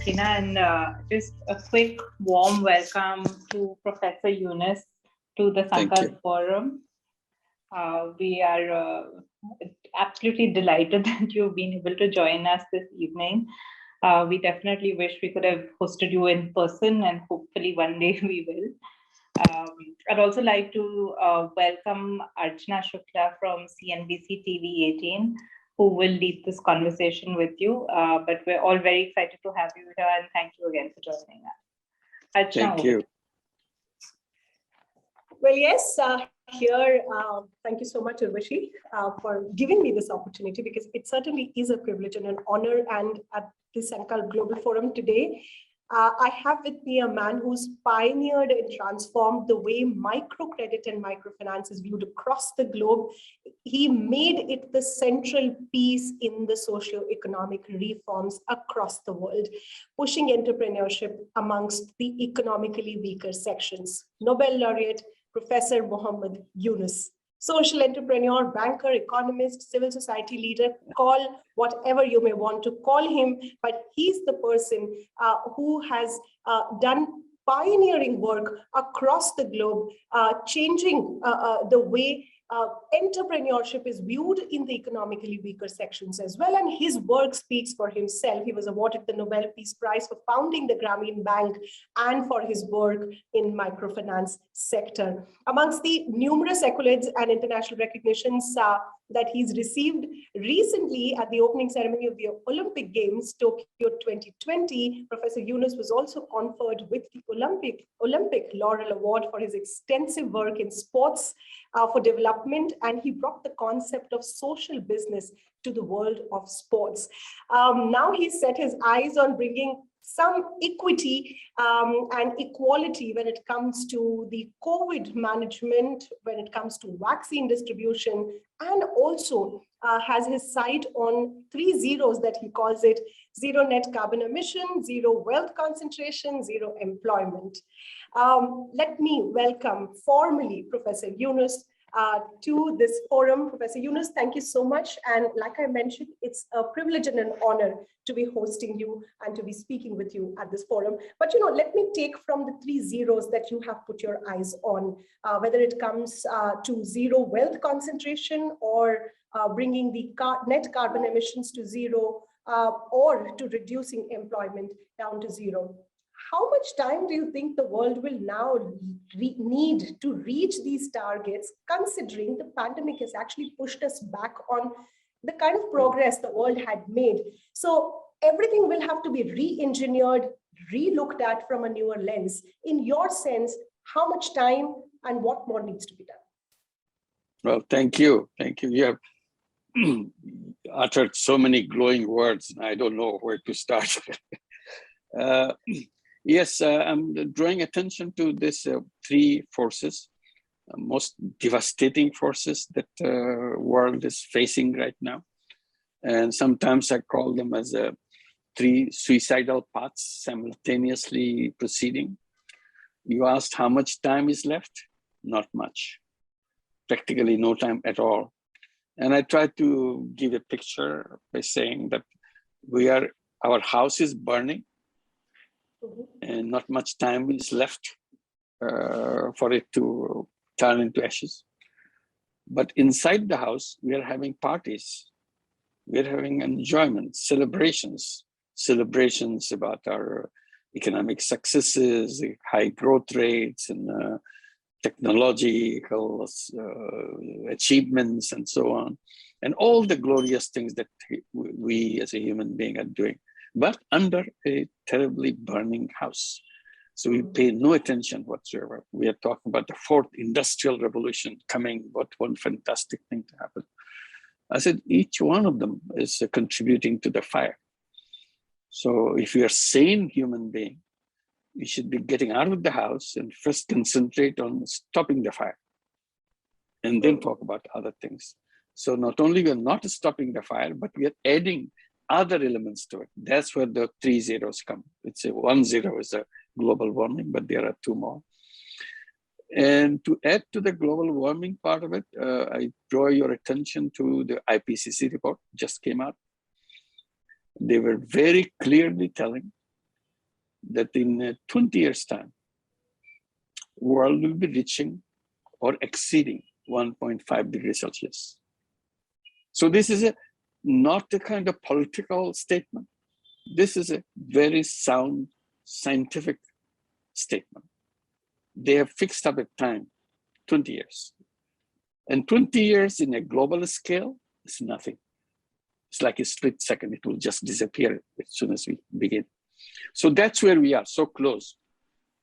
Sakina, and just a quick warm welcome to Professor Yunus to the Thank you. Sankalp Forum. We are absolutely delighted that you've been able to join us this evening. We definitely wish we could have hosted you in person, and hopefully one day we will. I'd also like to welcome Archana Shukla from CNBC TV 18, who will lead this conversation with you. But we're all very excited to have you here, and thank you again for joining us. Archana, Thank you. Well, yes, thank you so much, Urvashi, for giving me this opportunity, because it certainly is a privilege and an honor. And at the Sankalp Global Forum today, I have with me a man who's pioneered and transformed the way microcredit and microfinance is viewed across the globe. He made it the central piece in the socio-economic reforms across the world, pushing entrepreneurship amongst the economically weaker sections. Nobel Laureate Professor Mohammed Yunus, social entrepreneur, banker, economist, civil society leader, call whatever you may want to call him, but he's the person who has done pioneering work across the globe, changing the way entrepreneurship is viewed in the economically weaker sections as well. And his work speaks for himself. He was awarded the Nobel Peace Prize for founding the Grameen Bank and for his work in microfinance sector. Amongst the numerous accolades and international recognitions that he's received recently at the opening ceremony of the Olympic Games, Tokyo 2020, Professor Yunus was also conferred with the Olympic Laurel Award for his extensive work in sports for development, and he brought the concept of social business to the world of sports. Now he's set his eyes on bringing some equity and equality when it comes to the COVID management, when it comes to vaccine distribution, and also has his sight on 3 zeros that he calls it: zero net carbon emission, zero wealth concentration, zero employment. Let me welcome formally Professor Yunus to this forum. Professor Yunus, thank you so much. And like I mentioned, it's a privilege and an honor to be hosting you and to be speaking with you at this forum. But let me take from the 3 zeros that you have put your eyes on, whether it comes to zero wealth concentration, or bringing the net carbon emissions to zero, or to reducing employment down to zero. How much time do you think the world will now need to reach these targets, considering the pandemic has actually pushed us back on the kind of progress the world had made? So everything will have to be re-engineered, re-looked at from a newer lens. In your sense, how much time and what more needs to be done? Well, thank you. Thank you. You have uttered so many glowing words. I don't know where to start. Yes, I'm drawing attention to these 3 forces, most devastating forces that the world is facing right now. And sometimes I call them as 3 suicidal paths simultaneously proceeding. You asked how much time is left? Not much. Practically no time at all. And I try to give a picture by saying that our house is burning, and not much time is left for it to turn into ashes. But inside the house, we are having parties. We are having enjoyment, celebrations about our economic successes, high growth rates, and technological achievements, and so on. And all the glorious things that we as a human being are doing, but under a terribly burning house. So we pay no attention whatsoever. We are talking about the 4th industrial revolution coming, what one fantastic thing to happen. I said, each one of them is contributing to the fire. So if you're a sane human being, you should be getting out of the house and first concentrate on stopping the fire, and then talk about other things. So not only we're not stopping the fire, but we are adding other elements to it. That's where the 3 zeros come. It's 1 zero is a global warming, but there are 2 more. And to add to the global warming part of it, I draw your attention to the IPCC report, just came out. They were very clearly telling that in 20 years' time, world will be reaching or exceeding 1.5 degrees Celsius. So this is not a kind of political statement. This is a very sound scientific statement. They have fixed up a time, 20 years. And 20 years in a global scale is nothing. It's like a split second. It will just disappear as soon as we begin. So that's where we are, so close.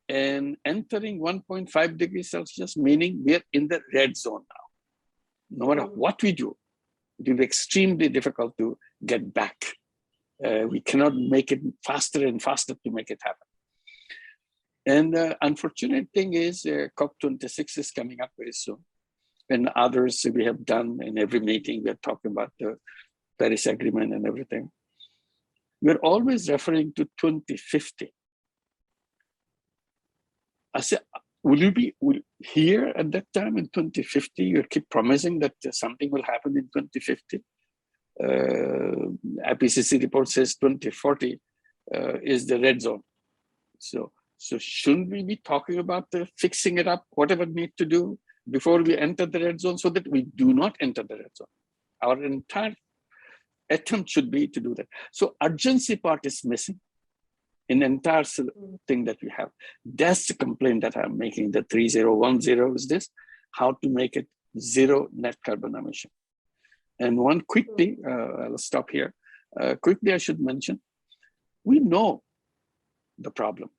And entering 1.5 degrees Celsius, meaning we are in the red zone now. No matter what we do, it will be extremely difficult to get back. We cannot make it faster and faster to make it happen. And the unfortunate thing is COP26 is coming up very soon. And others we have done in every meeting, we're talking about the Paris Agreement and everything. We're always referring to 2050. I said, will you be here at that time in 2050? You keep promising that something will happen in 2050. IPCC report says 2040 is the red zone. So shouldn't we be talking about fixing it up, whatever we need to do before we enter the red zone so that we do not enter the red zone? Our entire attempt should be to do that. So urgency part is missing in the entire thing that we have. That's the complaint that I'm making. The 3010 is this, how to make it zero net carbon emission. And one quickly, I'll stop here. Quickly, I should mention, we know the problem,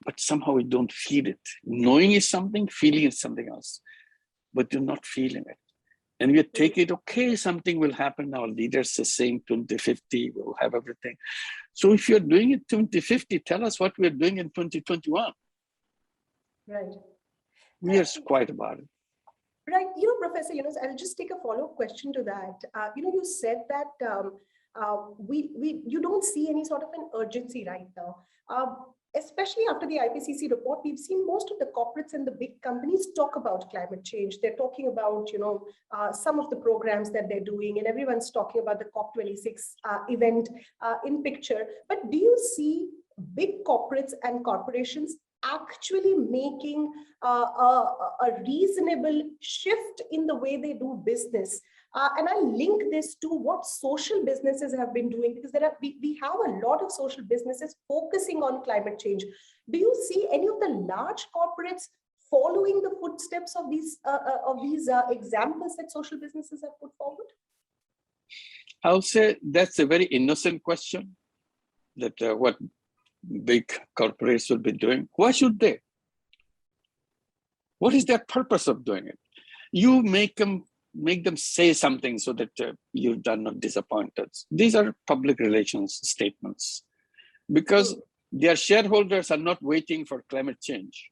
but somehow we don't feel it. Knowing is something, feeling is something else, but you're not feeling it. And we take it, okay, something will happen. Our leaders are saying 2050, we'll have everything. So if you're doing it 2050, tell us what we're doing in 2021. Right. We are quiet about it. Right. Professor Yunus, I'll just take a follow-up question to that. You said that you don't see any sort of an urgency right now. Especially after the IPCC report, we've seen most of the corporates and the big companies talk about climate change. They're talking about, some of the programs that they're doing, and everyone's talking about the COP26 event in picture. But do you see big corporates and corporations actually making a reasonable shift in the way they do business? And I link this to what social businesses have been doing, because we have a lot of social businesses focusing on climate change. Do you see any of the large corporates following the footsteps of these examples that social businesses have put forward? I'll say that's a very innocent question, that what big corporates will be doing. Why should they? What is their purpose of doing it? You make them say something so that you're not disappointed. These are public relations statements, because their shareholders are not waiting for climate change.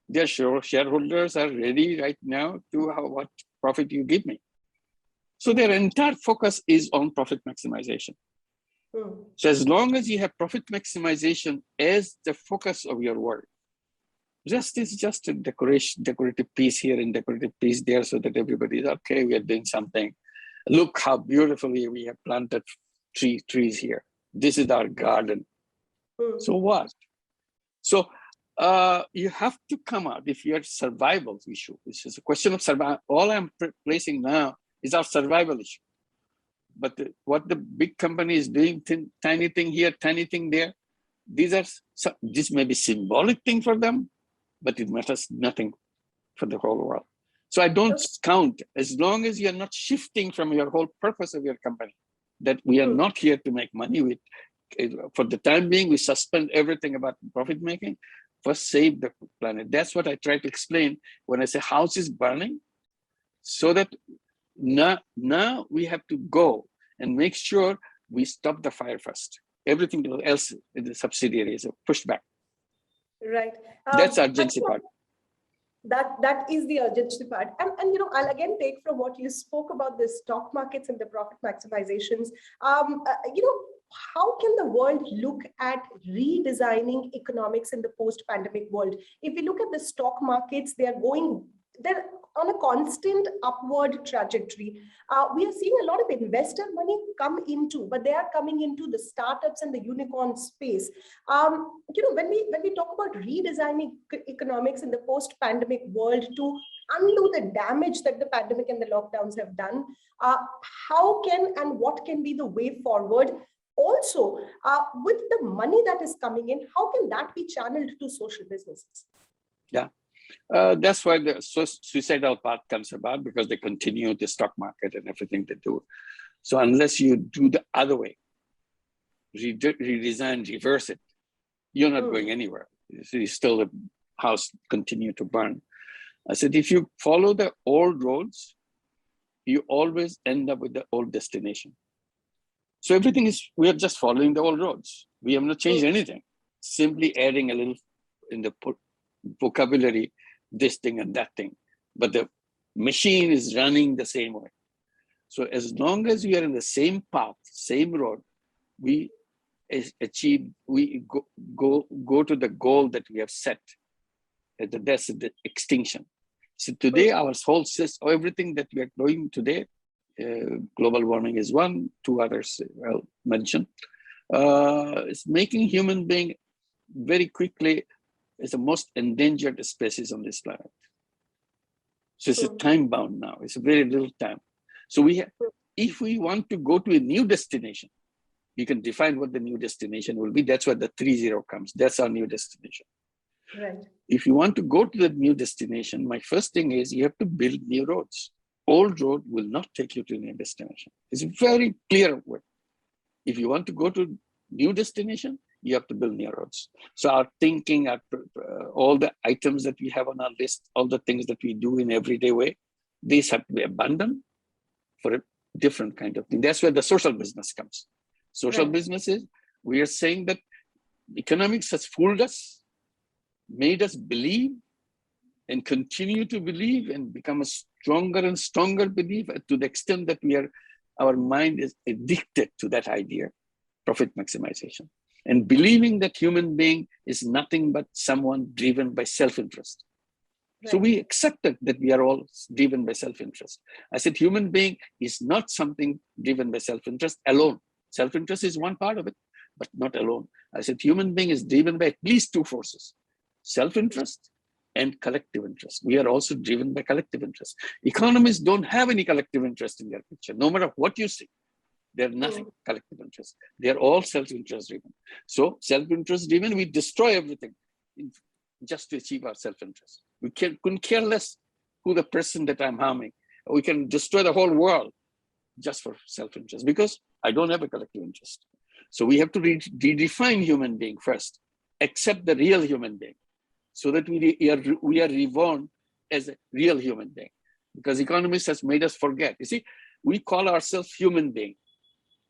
Their shareholders are ready right now to what profit you give me. So their entire focus is on profit maximization. So as long as you have profit maximization as the focus of your work, it's just a decorative piece here and decorative piece there, so that everybody is okay, we are doing something. Look how beautifully we have planted trees here. This is our garden. So what? So you have to come out if you have survival issue. This is a question of survival. All I'm placing now is our survival issue. But what the big company is doing, tiny thing here, tiny thing there, this may be symbolic thing for them, but it matters nothing for the whole world. So I don't count, as long as you're not shifting from your whole purpose of your company, that we are not here to make money with. For the time being, we suspend everything about profit making. First, save the planet. That's what I try to explain when I say house is burning, so that now we have to go and make sure we stop the fire first. Everything else in the subsidiary is pushed back. Right. That's the urgency part. That is the urgency part. And I'll again take from what you spoke about the stock markets and the profit maximizations. How can the world look at redesigning economics in the post-pandemic world? If we look at the stock markets, they are going they're on a constant upward trajectory. We are seeing a lot of investor money come into, but they are coming into the startups and the unicorn space. When we talk about redesigning economics in the post-pandemic world to undo the damage that the pandemic and the lockdowns have done, how can and what can be the way forward? Also, with the money that is coming in, how can that be channeled to social businesses? Yeah. That's why the suicidal part comes about, because they continue the stock market and everything they do. So unless you do the other way, redesign, reverse it, you're not going anywhere. You still the house continue to burn. I said, if you follow the old roads, you always end up with the old destination. So everything is, we are just following the old roads. We have not changed anything, simply adding a little in the vocabulary, this thing and that thing. But the machine is running the same way. So as long as we are in the same path, same road, we achieve, we go to the goal that we have set. That's the extinction. So today, our whole system, everything that we are doing today, global warming is one, two others I'll mention. It's making human being very quickly is the most endangered species on this planet. So it's a time bound now. It's a very little time. So we have, if we want to go to a new destination, you can define what the new destination will be. That's where the 3-0 comes. That's our new destination. Right. If you want to go to the new destination, my first thing is you have to build new roads. Old road will not take you to a new destination. It's a very clear way. If you want to go to new destination, you have to build new roads. So our thinking, all the items that we have on our list, all the things that we do in everyday way, these have to be abandoned for a different kind of thing. That's where the social business comes. Social businesses, we are saying that economics has fooled us, made us believe and continue to believe and become a stronger and stronger belief to the extent that our mind is addicted to that idea, profit maximization, and believing that human being is nothing but someone driven by self-interest. Right. So we accepted that we are all driven by self-interest. I said, human being is not something driven by self-interest alone. Self-interest is one part of it, but not alone. I said, human being is driven by at least two forces, self-interest and collective interest. We are also driven by collective interest. Economists don't have any collective interest in their picture. No matter what you see, they're nothing collective interest. They're all self-interest driven. So self-interest driven, we destroy everything just to achieve our self-interest. We couldn't care less who the person that I'm harming. We can destroy the whole world just for self-interest because I don't have a collective interest. So we have to redefine human being first, accept the real human being, so that we are reborn as a real human being. Because economists has made us forget. You see, we call ourselves human being.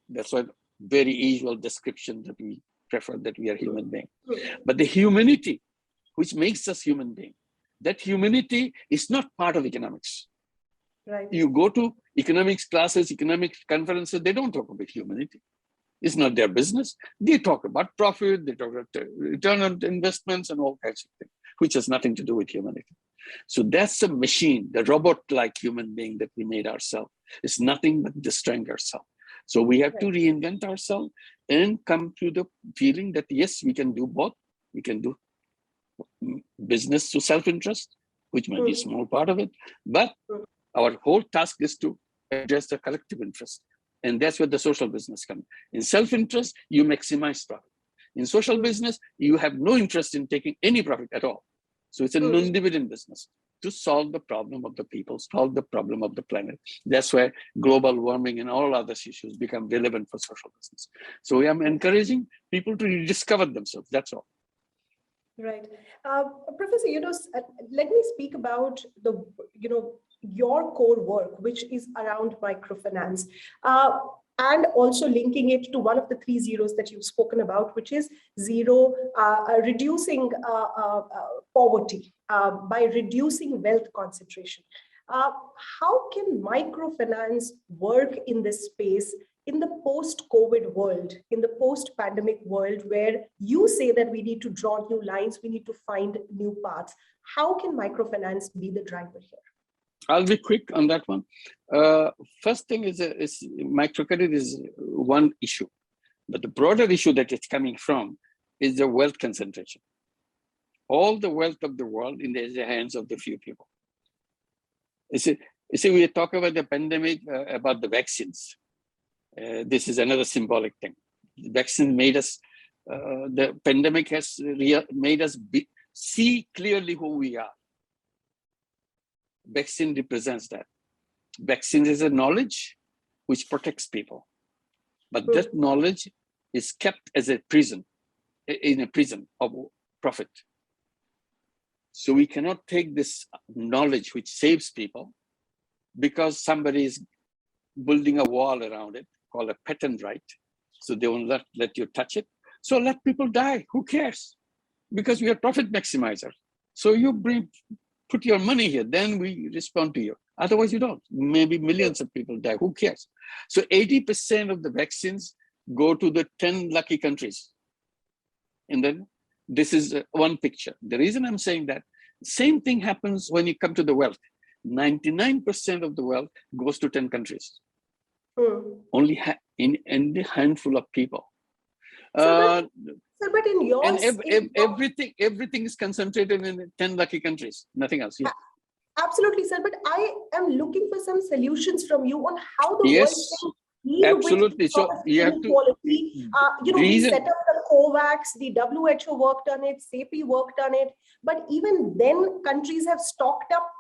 That's why very usual description that we prefer, that we are human being. But the humanity which makes us human being, that humanity is not part of economics. Right. You go to economics classes, economic conferences, they don't talk about humanity. It's not their business. They talk about profit, they talk about return on investments and all kinds of things, which has nothing to do with humanity. So that's a machine, the robot-like human being that we made ourselves. It's nothing but destroying ourselves. So we have to reinvent ourselves and come to the feeling that, yes, we can do both. We can do business to self-interest, which might be a small part of it, but our whole task is to address the collective interest. And that's where the social business comes. In self-interest, you maximize profit. In social business, you have no interest in taking any profit at all. So it's a non-dividend business to solve the problem of the people, solve the problem of the planet. That's where global warming and all other issues become relevant for social business. So I'm encouraging people to rediscover themselves, that's all. Right. Professor Yunus, let me speak about your core work, which is around microfinance, and also linking it to one of the 3 zeros that you've spoken about, which is reducing poverty by reducing wealth concentration. How can microfinance work in this space in the post-COVID world, in the post-pandemic world, where you say that we need to draw new lines, we need to find new paths, how can microfinance be the driver here? I'll be quick on that one. First thing is microcredit is one issue, but the broader issue that it's coming from is the wealth concentration. All the wealth of the world in the hands of the few people. You see, we talk about the pandemic, about the vaccines. This is another symbolic thing. The vaccine made us, the pandemic has made us see clearly who we are. Vaccine represents that. Vaccine is a knowledge which protects people. But that knowledge is kept as a prison, in a prison of profit. So we cannot take this knowledge which saves people because somebody is building a wall around it called a patent right. So they won't let you touch it. So let people die. Who cares? Because we are profit maximizers. So you put your money here, then we respond to you. Otherwise you don't. Maybe millions of people die. Who cares? So 80% of the vaccines go to the 10 lucky countries. And then this is one picture. The reason I'm saying that, same thing happens when you come to the wealth. 99% of the wealth goes to 10 countries. Only in a handful of people. But in yours, everything is concentrated in 10 lucky countries, nothing else. Yeah. Absolutely, sir. But I am looking for some solutions from you on how the world can deal absolutely. with So you have inequality. We set up the COVAX, the WHO worked on it, SAPI worked on it. But even then, countries have stocked up,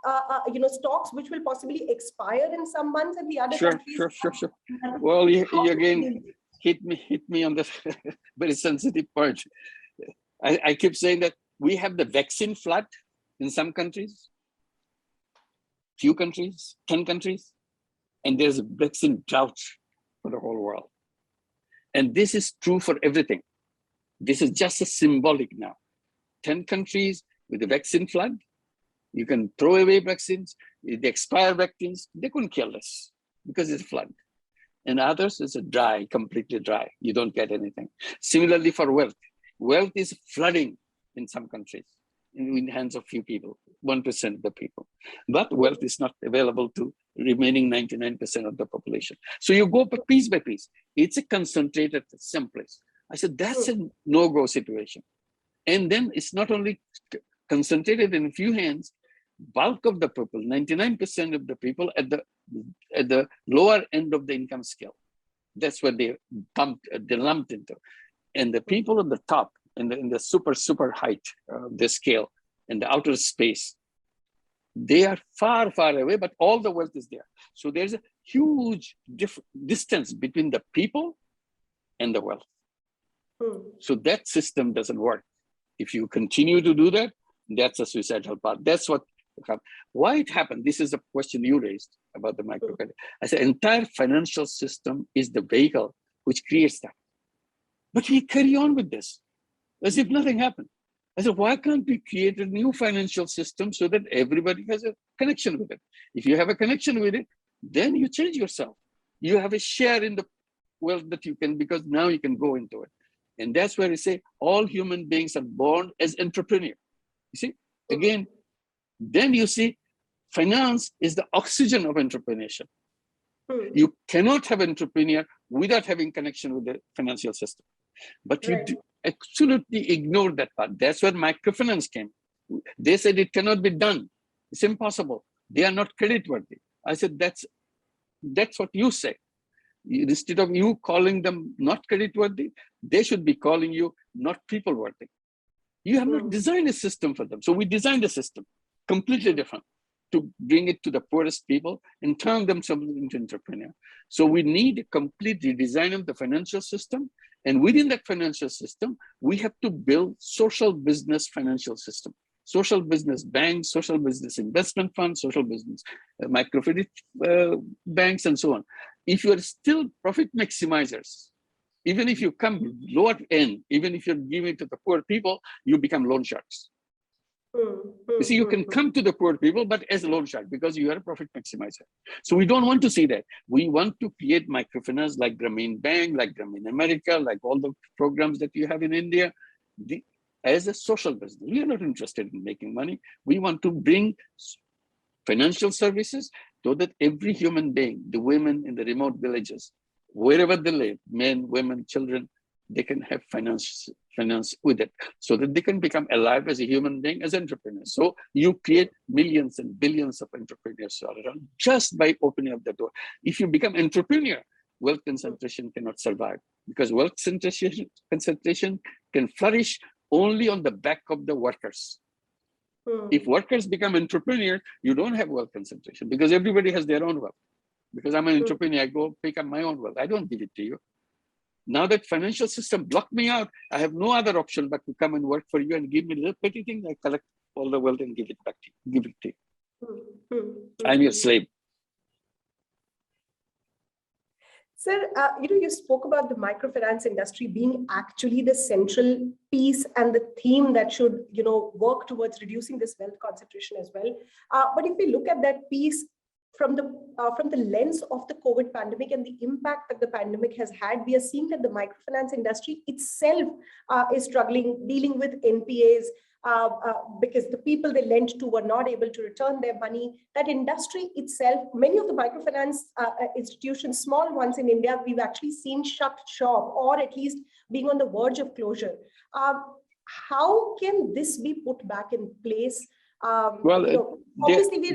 stocks which will possibly expire in some months, and the other countries. Sure. Well, you again hit me on the very sensitive point. I keep saying that we have the vaccine flood in some countries, few countries, 10 countries, and there's a vaccine drought for the whole world. And this is true for everything. This is just a symbolic now. 10 countries with the vaccine flood, you can throw away vaccines, the expired vaccines, they couldn't kill us because it's a flood. And others, it's a dry, completely dry. You don't get anything. Similarly for wealth. Wealth is flooding in some countries in the hands of few people, 1% of the people. But wealth is not available to remaining 99% of the population. So you go piece by piece. It's a concentrated some place. I said, that's a no-go situation. And then it's not only concentrated in a few hands, bulk of the people, 99% of the people at the lower end of the income scale. That's what they lumped into. And the people at the top, in the super height of the scale, in the outer space, they are far away, but all the wealth is there. So there's a huge distance between the people and the wealth. So that system doesn't work. If you continue to do that, that's a suicidal path. That's what happened. Why it happened? This is a question you raised about the microcredit. I said, entire financial system is the vehicle which creates that. But we carry on with this as if nothing happened. I said, why can't we create a new financial system so that everybody has a connection with it? If you have a connection with it, then you change yourself. You have a share in the wealth that you can, because now you can go into it. And that's where we say all human beings are born as entrepreneurs. You see, again, then you see finance is the oxygen of entrepreneurship. You cannot have entrepreneur without having connection with the financial system. But you absolutely ignore that part. That's where microfinance came. They said it cannot be done. It's impossible. They are not creditworthy. I said, that's what you say. Instead of you calling them not creditworthy, they should be calling you not people worthy. You have not designed a system for them. So we designed a system completely different to bring it to the poorest people and turn themselves into entrepreneurs. So we need a complete redesign of the financial system. And within that financial system, we have to build social business financial system. Social business banks, social business investment funds, social business microcredit banks, and so on. If you are still profit maximizers, even if you come lower end, even if you're giving to the poor people, you become loan sharks. You see, you can come to the poor people, but as a loan shark, because you are a profit maximizer. So we don't want to see that. We want to create microfinance like Grameen Bank, like Grameen America, like all the programs that you have in India, as a social business. We are not interested in making money. We want to bring financial services so that every human being, the women in the remote villages, wherever they live, men, women, children, they can have finance with it so that they can become alive as a human being, as entrepreneurs. So you create millions and billions of entrepreneurs all around just by opening up the door. If you become entrepreneur, wealth concentration cannot survive, because wealth concentration can flourish only on the back of the workers. If workers become entrepreneurs, you don't have wealth concentration, because everybody has their own wealth. Because I'm an entrepreneur, I go pick up my own wealth. I don't give it to you. Now that financial system blocked me out, I have no other option but to come and work for you and give me a little petty thing. I collect all the wealth and give it back to you. Give it to you. I'm your slave. Sir, you spoke about the microfinance industry being actually the central piece and the theme that should, work towards reducing this wealth concentration as well. But if we look at that piece from the lens of the COVID pandemic and the impact that the pandemic has had, we are seeing that the microfinance industry itself is struggling, dealing with NPAs, because the people they lent to were not able to return their money. That industry itself, many of the microfinance institutions, small ones in India, we've actually seen shut shop or at least being on the verge of closure. How can this be put back in place? Well, obviously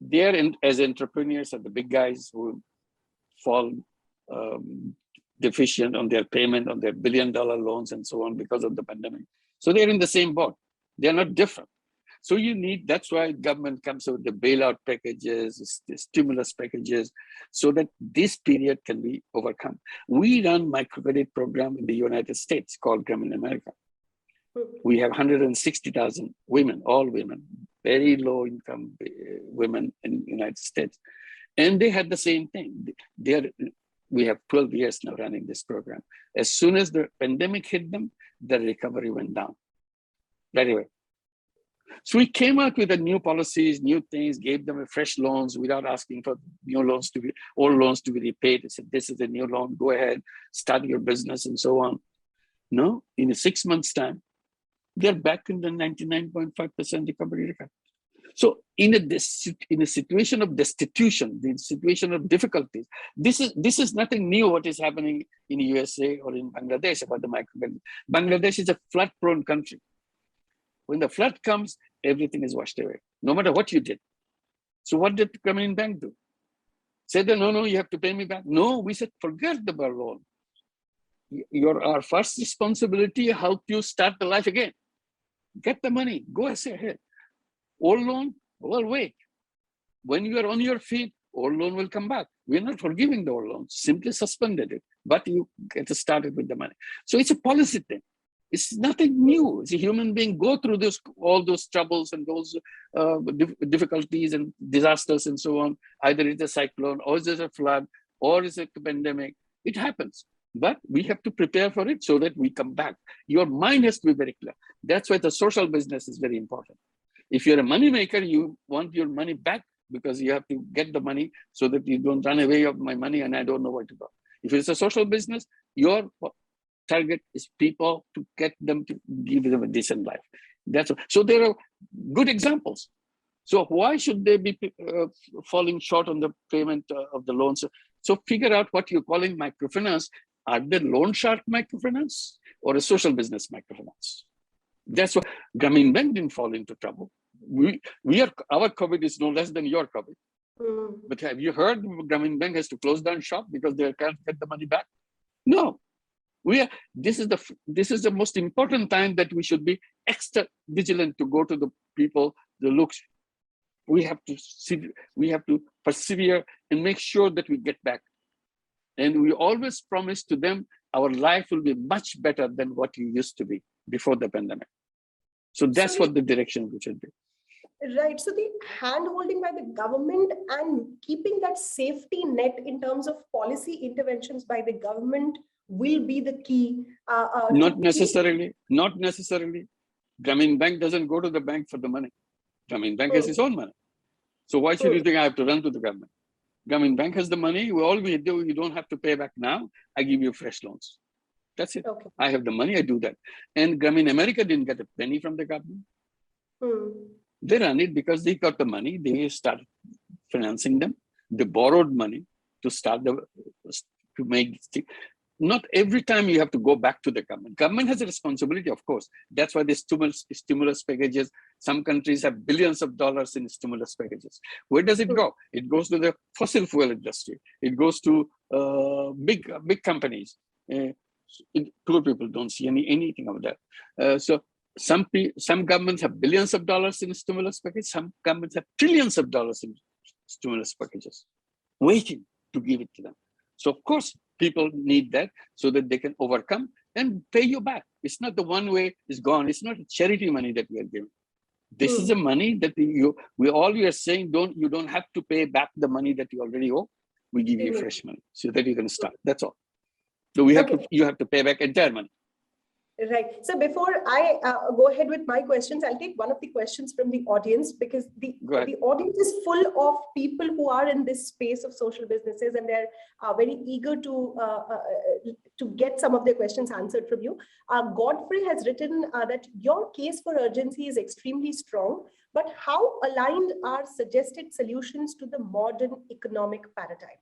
they are as entrepreneurs are the big guys who fall deficient on their payment on their billion-dollar loans and so on because of the pandemic. So they're in the same boat. They're not different. So that's why government comes with the bailout packages, the stimulus packages, so that this period can be overcome. We run microcredit program in the United States called Grameen America. We have 160,000 women, all women, very low income women in the United States. And they had the same thing. We have 12 years now running this program. As soon as the pandemic hit them, the recovery went down right away. So we came out with new policies, new things, gave them fresh loans without asking for old loans to be repaid. They said, this is a new loan, go ahead, start your business and so on. No, in 6 months' time, they're back in the 99.5% recovery record. So in a situation of destitution, the situation of difficulties, this is nothing new what is happening in USA or in Bangladesh about the microcredit. Bangladesh is a flood-prone country. When the flood comes, everything is washed away, no matter what you did. So what did the Grameen Bank do? Said, no, you have to pay me back. No, we said, forget the loan. Our first responsibility, help you start the life again. Get the money, go ahead. Old loan, well, wait. When you are on your feet, old loan will come back. We're not forgiving the old loan, simply suspended it, but you get started with the money. So it's a policy thing. It's nothing new. It's a human being go through all those troubles and those difficulties and disasters and so on. Either it's a cyclone, or it's a flood, or it's a pandemic. It happens. But we have to prepare for it so that we come back. Your mind has to be very clear. That's why the social business is very important. If you're a money maker, you want your money back because you have to get the money so that you don't run away of my money and I don't know where to go. If it's a social business, your target is people to get them to give them a decent life. So there are good examples. So why should they be falling short on the payment of the loans? So figure out what you're calling microfinance. Are they loan shark microfinance or a social business microfinance? That's why Grameen Bank didn't fall into trouble. Our COVID is no less than your COVID. But have you heard Grameen Bank has to close down shop because they can't get the money back? No. This is the most important time that we should be extra vigilant to go to the people, the looks. We have to persevere and make sure that we get back. And we always promise to them, our life will be much better than what it used to be before the pandemic. So that's what the direction we should be. Right. So the hand-holding by the government and keeping that safety net in terms of policy interventions by the government will be the key. Not necessarily. Grameen Bank doesn't go to the bank for the money. Grameen Bank has its own money. So why should you think I have to run to the government? Grameen Bank has the money. All we do, you don't have to pay back now. I give you fresh loans. That's it. Okay. I have the money, I do that. And Grameen America didn't get a penny from the government. They run it because they got the money. They started financing them. They borrowed money to start to make this thing. Not every time you have to go back to the government. Government has a responsibility, of course. That's why the stimulus packages, some countries have billions of dollars in stimulus packages. Where does it go? It goes to the fossil fuel industry. It goes to big companies. Poor people don't see anything of that. So some governments have billions of dollars in stimulus packages. Some governments have trillions of dollars in stimulus packages, waiting to give it to them. So of course, people need that so that they can overcome and pay you back. It's not the one way is gone. It's not charity money that we are giving. This is the money that we are saying, you don't have to pay back the money that you already owe. We give you fresh money so that you can start. That's all. So you have to pay back entire money. Right. So before I go ahead with my questions, I'll take one of the questions from the audience, because the audience is full of people who are in this space of social businesses, and they're very eager to get some of their questions answered from you. Godfrey has written that your case for urgency is extremely strong, but how aligned are suggested solutions to the modern economic paradigm?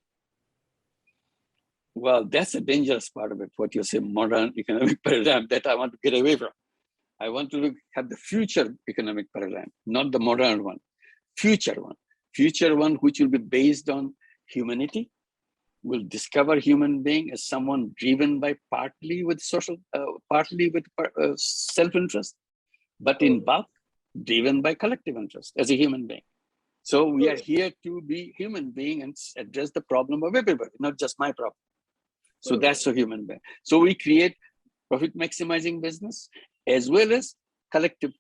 Well, that's a dangerous part of it, what you say, modern economic paradigm, that I want to get away from. I want to have the future economic paradigm, not the modern one, future one which will be based on humanity, will discover human being as someone driven by partly with self-interest, but in bulk, driven by collective interest as a human being. So we are here to be human being and address the problem of everybody, not just my problem. So that's a human being. So we create profit maximizing business as well as collective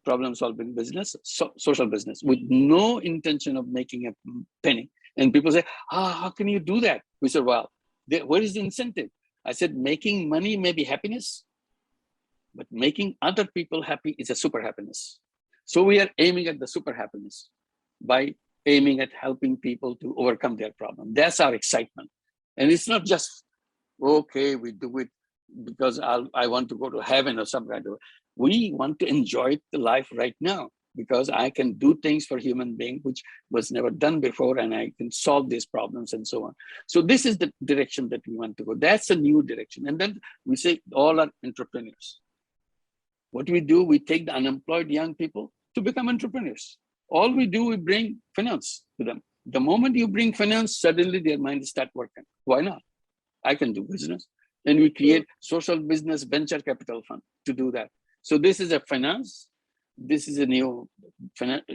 problem solving business, social business, with no intention of making a penny. And people say, how can you do that? We said, well, where is the incentive? I said, making money may be happiness, but making other people happy is a super happiness. So we are aiming at the super happiness by aiming at helping people to overcome their problem. That's our excitement. And it's not just, okay, we do it because I want to go to heaven or some kind of, we want to enjoy the life right now, because I can do things for human being which was never done before, and I can solve these problems and so on. So this is the direction that we want to go. That's a new direction. And then we say all are entrepreneurs. What we do, we take the unemployed young people to become entrepreneurs. All we do, we bring finance to them. The moment you bring finance, suddenly their mind start working. Why not? I can do business. And we create social business venture capital fund to do that. So this is a finance. This is a new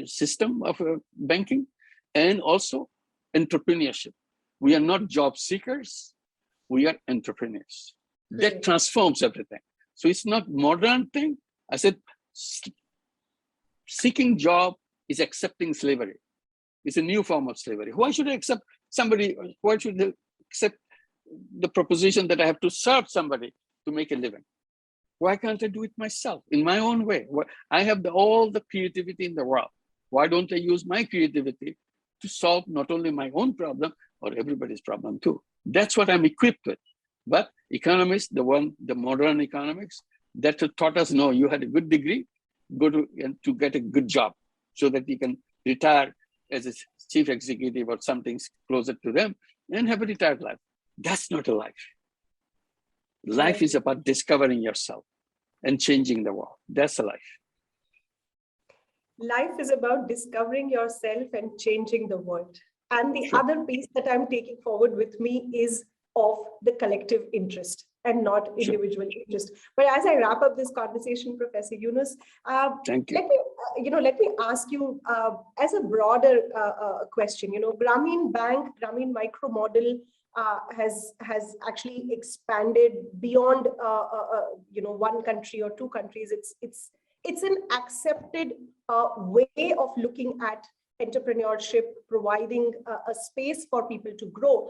system of banking, and also entrepreneurship. We are not job seekers. We are entrepreneurs. That transforms everything. So it's not modern thing. I said, seeking job is accepting slavery. It's a new form of slavery. Why should I accept somebody? Why should I accept the proposition that I have to serve somebody to make a living? Why can't I do it myself in my own way? I have all the creativity in the world. Why don't I use my creativity to solve not only my own problem, or everybody's problem too? That's what I'm equipped with. But economists, the modern economics, that taught us, no, you had a good degree, go to get a good job so that you can retire as a chief executive or something closer to them and have a retired life. That's not a life. Life is about discovering yourself and changing the world. That's a life. Life is about discovering yourself and changing the world. And the other piece that I'm taking forward with me is of the collective interest and not individual interest. But as I wrap up this conversation, Professor Yunus, thank you. Let me ask you as a broader question. Grameen Bank, Grameen micro model has actually expanded beyond one country or two countries. It's an accepted way of looking at entrepreneurship, providing a space for people to grow.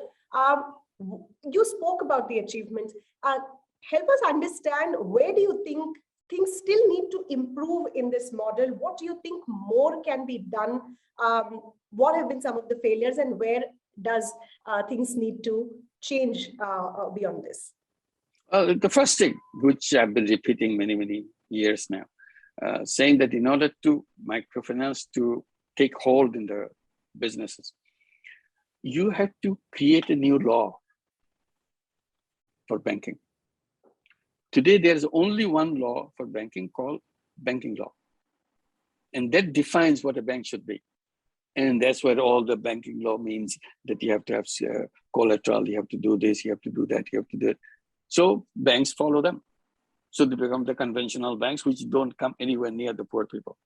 You spoke about the achievements. Help us understand, where do you think things still need to improve in this model? What do you think more can be done? What have been some of the failures, and where does things need to change beyond this? The first thing, which I've been repeating many, many years now, saying that in order to microfinance to take hold in the businesses, you have to create a new law for banking. Today, there's only one law for banking called banking law. And that defines what a bank should be. And that's what all the banking law means, that you have to have collateral, you have to do this, you have to do that, you have to do it. So banks follow them. So they become the conventional banks, which don't come anywhere near the poor people.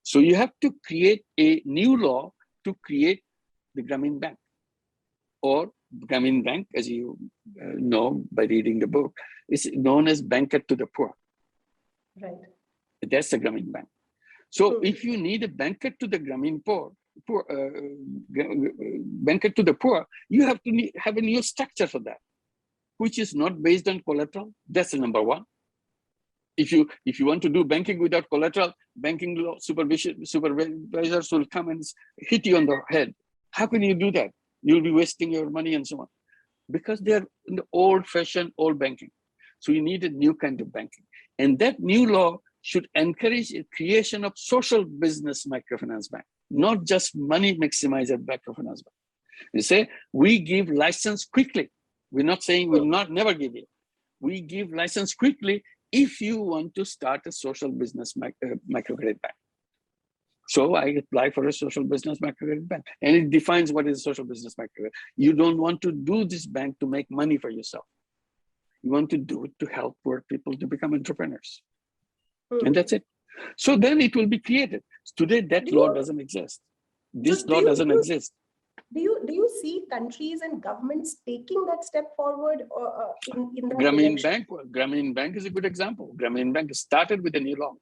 So you have to create a new law to create the Grameen Bank, or Grameen Bank, as you know by reading the book, is known as banker to the poor. Right. That's the Grameen Bank. So if you need a banker to the Grameen banker to the poor, you have to have a new structure for that, which is not based on collateral. That's the number one. If you want to do banking without collateral, banking law supervisors will come and hit you on the head. How can you do that? You'll be wasting your money and so on. Because they're in the old-fashioned old banking. So you need a new kind of banking. And that new law should encourage the creation of social business microfinance bank, not just money maximizer microfinance bank. You say, we give license quickly. We're not saying we'll never give you. We give license quickly if you want to start a social business microcredit bank. So I apply for a social business microcredit bank, and it defines what is a social business microcredit. You don't want to do this bank to make money for yourself. You want to do it to help poor people to become entrepreneurs. And that's it. So then it will be created. Today, that law doesn't exist. This law doesn't exist. Do you see countries and governments taking that step forward in that Grameen Bank is a good example. Grameen Bank started with a new law.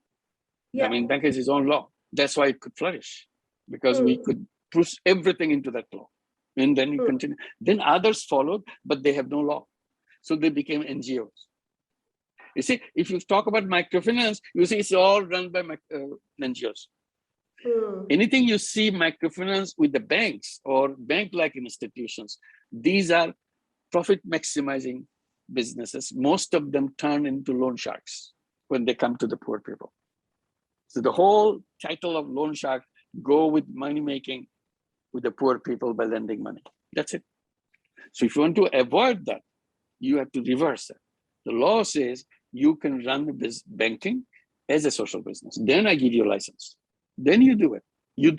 Yeah. Grameen Bank has its own law. That's why it could flourish, because we could push everything into that law. And then you continue. Then others followed, but they have no law. So they became NGOs. You see, if you talk about microfinance, you see it's all run by NGOs. Anything you see microfinance with the banks or bank-like institutions, these are profit maximizing businesses. Most of them turn into loan sharks when they come to the poor people. So the whole title of loan shark, go with money making with the poor people by lending money. That's it. So if you want to avoid that, you have to reverse it. The law says you can run this banking as a social business. Then I give you a license. Then you do it.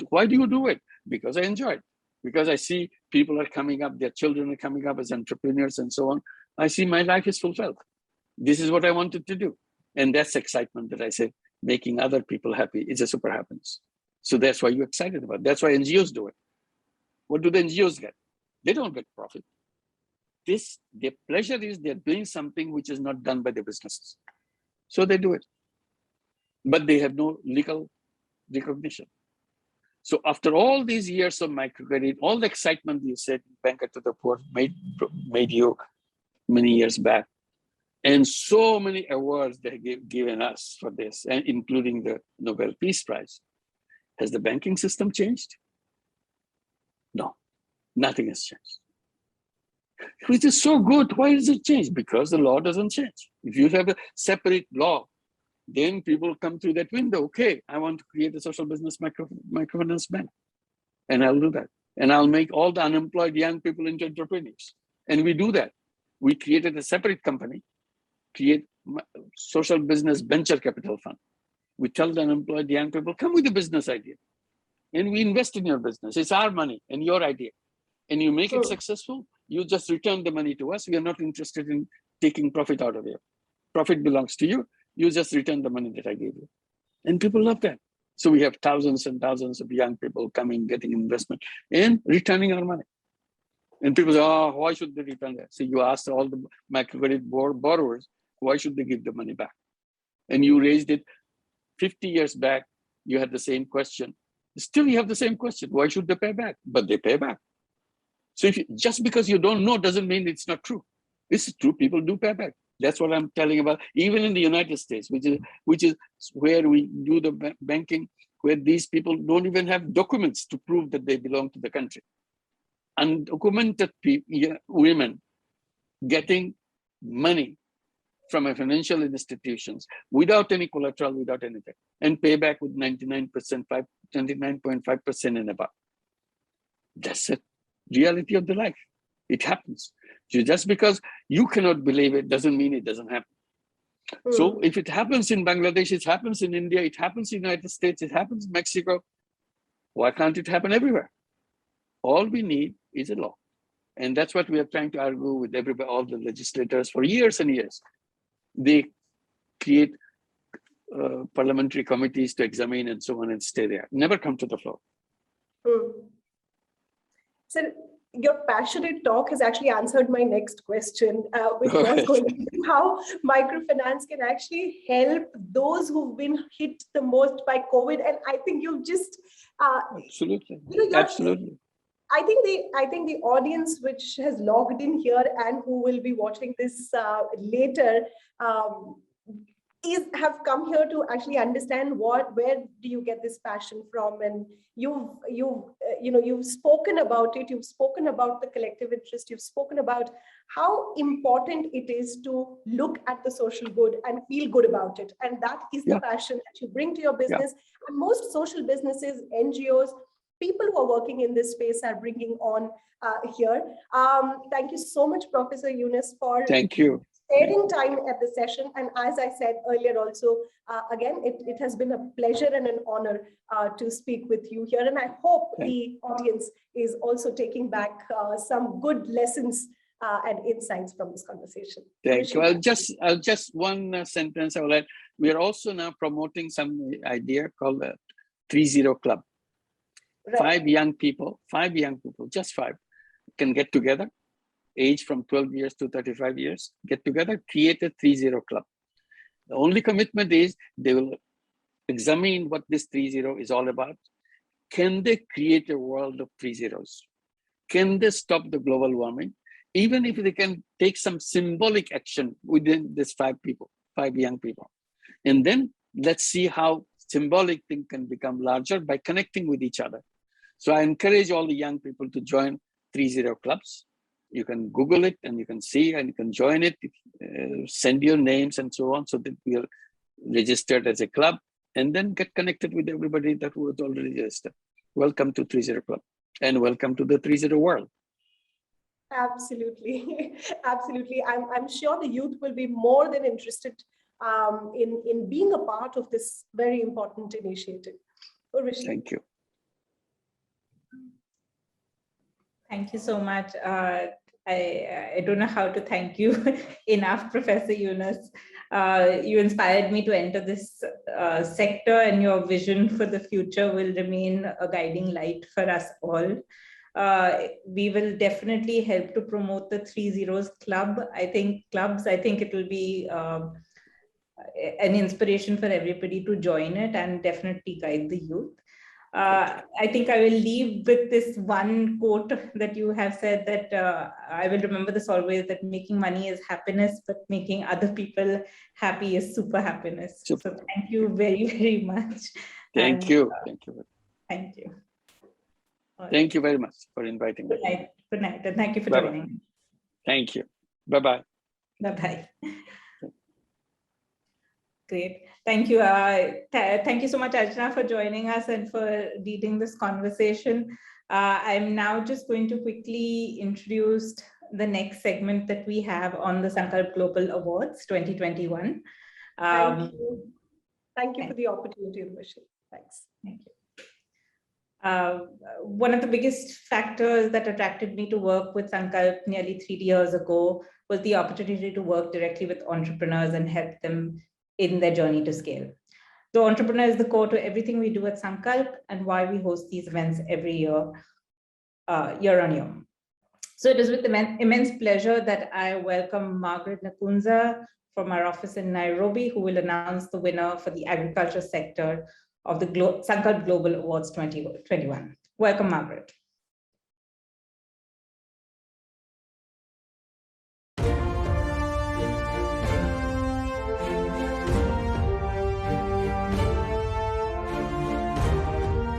Why do you do it? Because I enjoy it. Because I see people are coming up, their children are coming up as entrepreneurs and so on. I see my life is fulfilled. This is what I wanted to do. And that's excitement that I say, making other people happy is a super happiness. So that's why you're excited about it. That's why NGOs do it. What do the NGOs get? They don't get profit. Their pleasure is they're doing something which is not done by the businesses. So they do it. But they have no legal recognition. So after all these years of microcredit, all the excitement you said, banker to the poor, made you many years back, and so many awards they have given us for this, and including the Nobel Peace Prize. Has the banking system changed? No, nothing has changed. Which is so good. Why does it change? Because the law doesn't change. If you have a separate law, then people come through that window. Okay, I want to create a social business microfinance bank. And I'll do that. And I'll make all the unemployed young people into entrepreneurs. And we do that. We created a separate company, create social business venture capital fund. We tell the unemployed young people, come with a business idea. And we invest in your business. It's our money and your idea. And you make it successful, you just return the money to us. We are not interested in taking profit out of you. Profit belongs to you. You just return the money that I gave you. And people love that. So we have thousands and thousands of young people coming, getting investment and returning our money. And people say, oh, why should they return that? So you ask all the microcredit borrowers, why should they give the money back? And you raised it 50 years back, you had the same question. Still you have the same question, why should they pay back? But they pay back. So just because you don't know doesn't mean it's not true. It's true, people do pay back. That's what I'm telling about. Even in the United States, which is where we do the banking, where these people don't even have documents to prove that they belong to the country. Undocumented women getting money from a financial institutions without any collateral, without anything, and pay back with 99.5% and above. That's the reality of the life. It happens. So just because you cannot believe it doesn't mean it doesn't happen. So if it happens in Bangladesh, it happens in India, it happens in the United States, it happens in Mexico, why can't it happen everywhere? All we need is a law. And that's what we are trying to argue with everybody, all the legislators for years and years. They create parliamentary committees to examine and so on and stay there. Never come to the floor. So your passionate talk has actually answered my next question, which was going to be how microfinance can actually help those who've been hit the most by COVID. And I think you've just absolutely, absolutely. I think the audience which has logged in here and who will be watching this later have come here to actually understand where do you get this passion from, and you've spoken about it, you've spoken about the collective interest, you've spoken about how important it is to look at the social good and feel good about it, and that is the passion that you bring to your business. And most social businesses, NGOs, people who are working in this space are bringing on here. Thank you so much, Professor Yunus, for sparing time at the session. And as I said earlier also, again, it has been a pleasure and an honor to speak with you here. And I hope the audience is also taking back some good lessons and insights from this conversation. Thank you. I'll just one sentence I will add. We are also now promoting some idea called the 30 Club. Right. 5 young people, just 5, can get together, age from 12 years to 35 years, get together, create a 30 Club. The only commitment is they will examine what this 30 is all about. Can they create a world of 30s? Can they stop the global warming? Even if they can take some symbolic action within this 5 young people. And then let's see how symbolic thing can become larger by connecting with each other. So I encourage all the young people to join 30 Clubs. You can Google it and you can see and you can join it, send your names and so on, so that we are registered as a club, and then get connected with everybody that was already registered. Welcome to 30 Club and welcome to the 30 world. Absolutely, absolutely. I'm sure the youth will be more than interested in being a part of this very important initiative. Thank you. Thank you so much. I don't know how to thank you enough, Professor Yunus. You inspired me to enter this sector, and your vision for the future will remain a guiding light for us all. We will definitely help to promote the 30 Club. I think it will be an inspiration for everybody to join it and definitely guide the youth. I think I will leave with this one quote that you have said, that I will remember this always, that making money is happiness, but making other people happy is super happiness. Super. So thank you very, very much. Thank you. Thank you. Thank you very much for inviting me. Good night, and thank you for joining. Thank you. Bye-bye. Bye-bye. Great. Thank you. Thank you so much, Archana, for joining us and for leading this conversation. I'm now just going to quickly introduce the next segment that we have on the Sankalp Global Awards 2021. Thank you. Thank you for the opportunity, Urvashi. Thanks. Thank you. One of the biggest factors that attracted me to work with Sankalp nearly 3 years ago was the opportunity to work directly with entrepreneurs and help them in their journey to scale. So entrepreneur is the core to everything we do at Sankalp, and why we host these events every year, year on year. So it is with immense pleasure that I welcome Margaret Nakunza from our office in Nairobi, who will announce the winner for the agriculture sector of the Sankalp Global Awards 2021. Welcome, Margaret.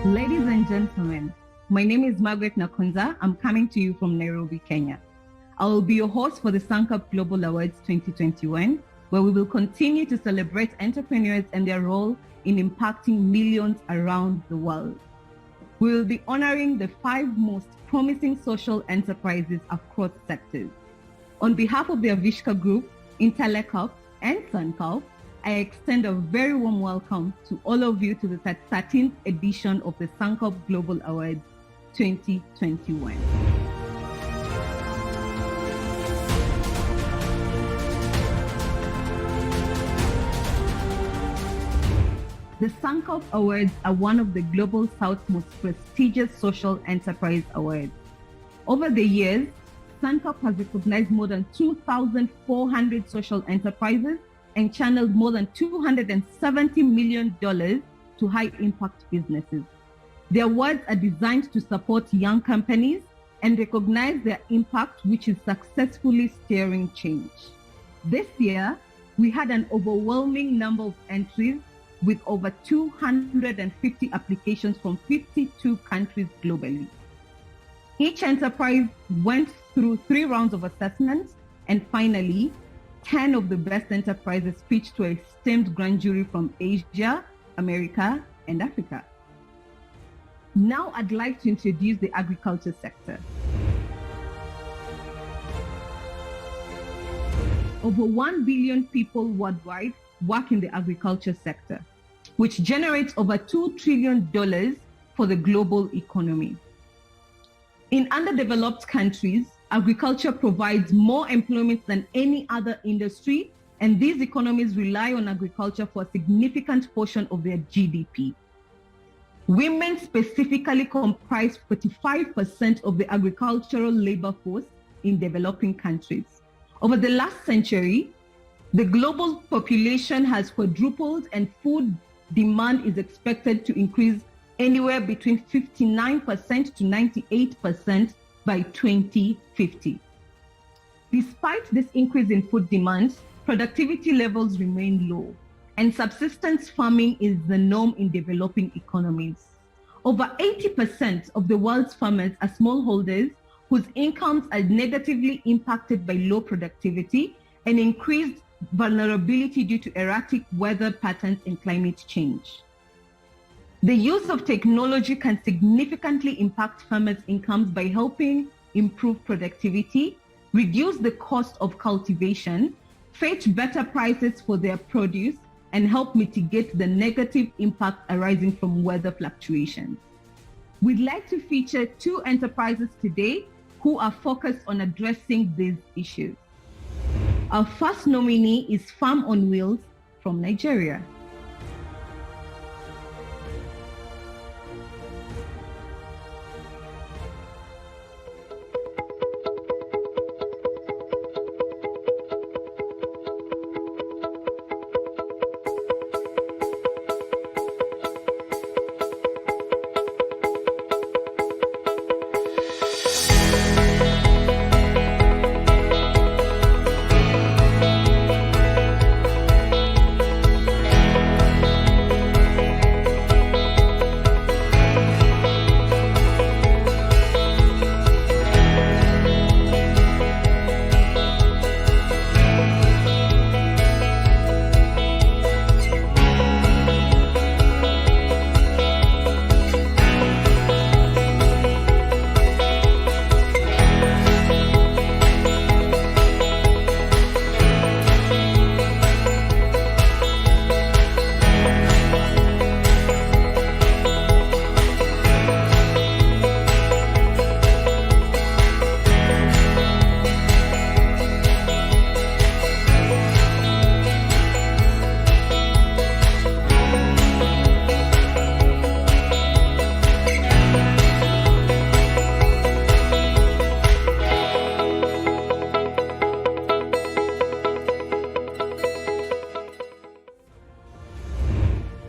Ladies and gentlemen, my name is Margaret Nakunza. I'm coming to you from Nairobi, Kenya. I will be your host for the Sankalp Global Awards 2021, where we will continue to celebrate entrepreneurs and their role in impacting millions around the world. We will be honoring the 5 most promising social enterprises across sectors. On behalf of the Avishka Group, Intellectup, and Sankalp, I extend a very warm welcome to all of you to the 13th edition of the Sankalp Global Awards 2021. The Sankalp Awards are one of the Global South's most prestigious social enterprise awards. Over the years, Sankalp has recognized more than 2,400 social enterprises and channeled more than $270 million to high-impact businesses. The awards are designed to support young companies and recognize their impact, which is successfully steering change. This year, we had an overwhelming number of entries with over 250 applications from 52 countries globally. Each enterprise went through 3 rounds of assessments, and finally, 10 of the best enterprises pitched to a esteemed grand jury from Asia, America, and Africa. Now I'd like to introduce the agriculture sector. Over 1 billion people worldwide work in the agriculture sector, which generates over $2 trillion for the global economy. In underdeveloped countries, agriculture provides more employment than any other industry, and these economies rely on agriculture for a significant portion of their GDP. Women specifically comprise 45% of the agricultural labor force in developing countries. Over the last century, the global population has quadrupled, and food demand is expected to increase anywhere between 59% to 98% by 2050. Despite this increase in food demand, productivity levels remain low, and subsistence farming is the norm in developing economies. Over 80% of the world's farmers are smallholders whose incomes are negatively impacted by low productivity and increased vulnerability due to erratic weather patterns and climate change. The use of technology can significantly impact farmers' incomes by helping improve productivity, reduce the cost of cultivation, fetch better prices for their produce, and help mitigate the negative impact arising from weather fluctuations. We'd like to feature 2 enterprises today who are focused on addressing these issues. Our first nominee is Farm on Wheels from Nigeria.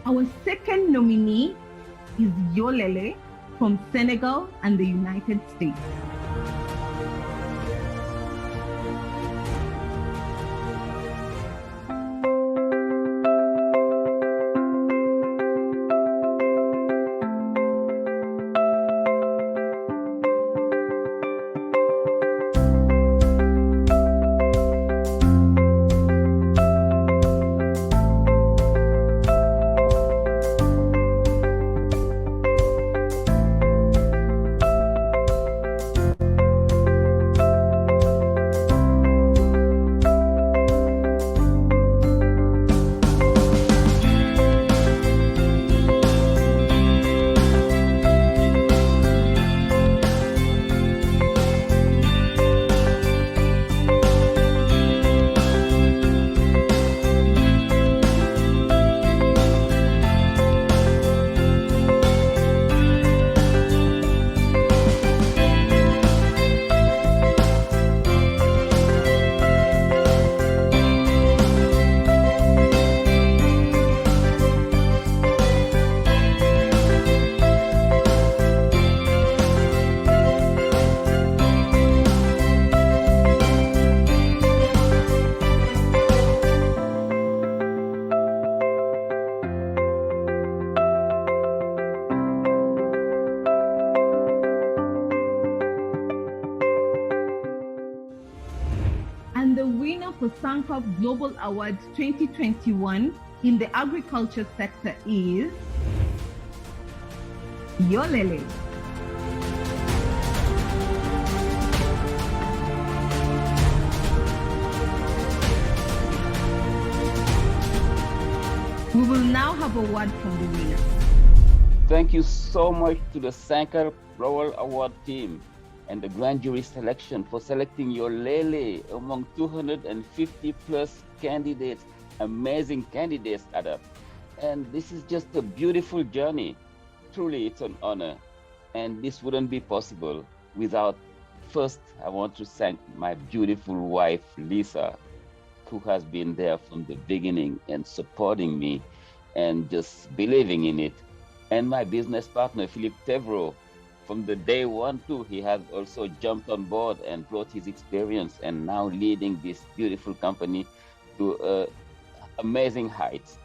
Our second nominee is Yolele from Senegal and the United States. for Sankalp Global Awards 2021 in the agriculture sector is Yolele. We will now have a word from the winner. Thank you so much to the Sankalp Global Award team and the grand jury selection for selecting Yolele among 250 plus candidates, amazing candidates at up. And this is just a beautiful journey. Truly, it's an honor. And this wouldn't be possible without, first, I want to thank my beautiful wife, Lisa, who has been there from the beginning and supporting me and just believing in it. And my business partner, Philip Tevro, from the day one too, he has also jumped on board and brought his experience and now leading this beautiful company to amazing heights.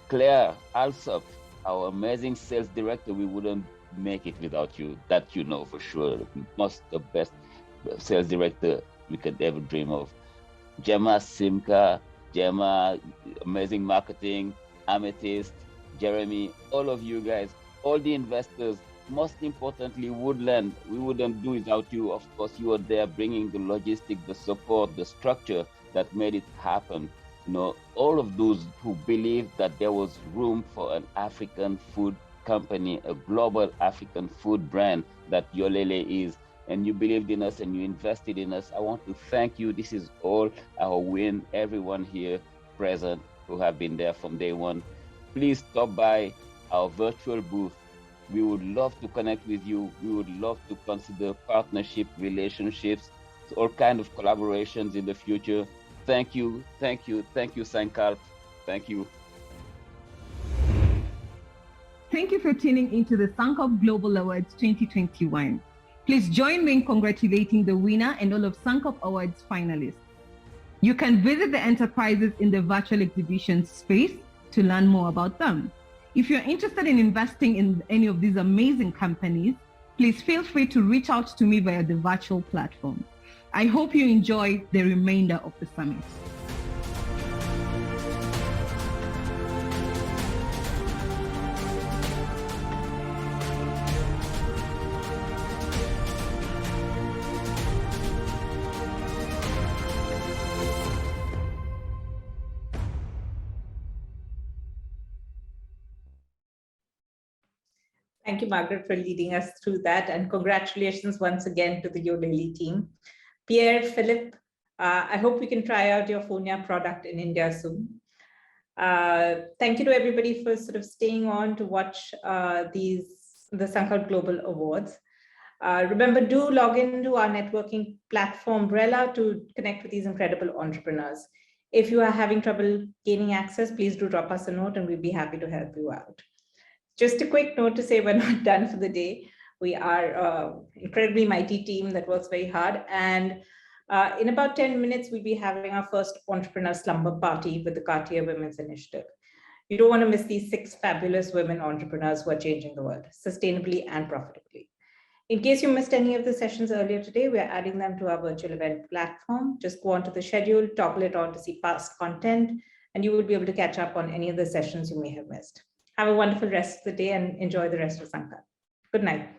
Claire Alsop, our amazing sales director, we wouldn't make it without you, that you know for sure. Most the best sales director we could ever dream of. Gemma Simka, Gemma, amazing marketing, Amethyst, Jeremy, all of you guys, all the investors, most importantly, Woodland, we wouldn't do without you. Of course, you were there bringing the logistics, the support, the structure that made it happen. You know, all of those who believed that there was room for an African food company, a global African food brand that Yolele is, and you believed in us and you invested in us. I want to thank you. This is all our win, everyone here present who have been there from day one. Please stop by our virtual booth. We would love to connect with you. We would love to consider partnership, relationships, all kinds of collaborations in the future. Thank you, thank you, thank you, Sankalp. Thank you. Thank you for tuning into the Sankalp Global Awards 2021. Please join me in congratulating the winner and all of Sankalp Awards finalists. You can visit the enterprises in the virtual exhibition space to learn more about them. If you're interested in investing in any of these amazing companies, please feel free to reach out to me via the virtual platform. I hope you enjoy the remainder of the summit. Thank you, Margaret, for leading us through that. And congratulations once again to the Yolele team. Pierre, Philip, I hope we can try out your Fonia product in India soon. Thank you to everybody for sort of staying on to watch the Sankalp Global Awards. Remember, do log into our networking platform, Brella, to connect with these incredible entrepreneurs. If you are having trouble gaining access, please do drop us a note and we'd be happy to help you out. Just a quick note to say we're not done for the day. We are an incredibly mighty team that works very hard. And in about 10 minutes, we'll be having our first entrepreneur slumber party with the Cartier Women's Initiative. You don't want to miss these 6 fabulous women entrepreneurs who are changing the world sustainably and profitably. In case you missed any of the sessions earlier today, we are adding them to our virtual event platform. Just go onto the schedule, toggle it on to see past content, and you will be able to catch up on any of the sessions you may have missed. Have a wonderful rest of the day and enjoy the rest of Sankalp. Good night.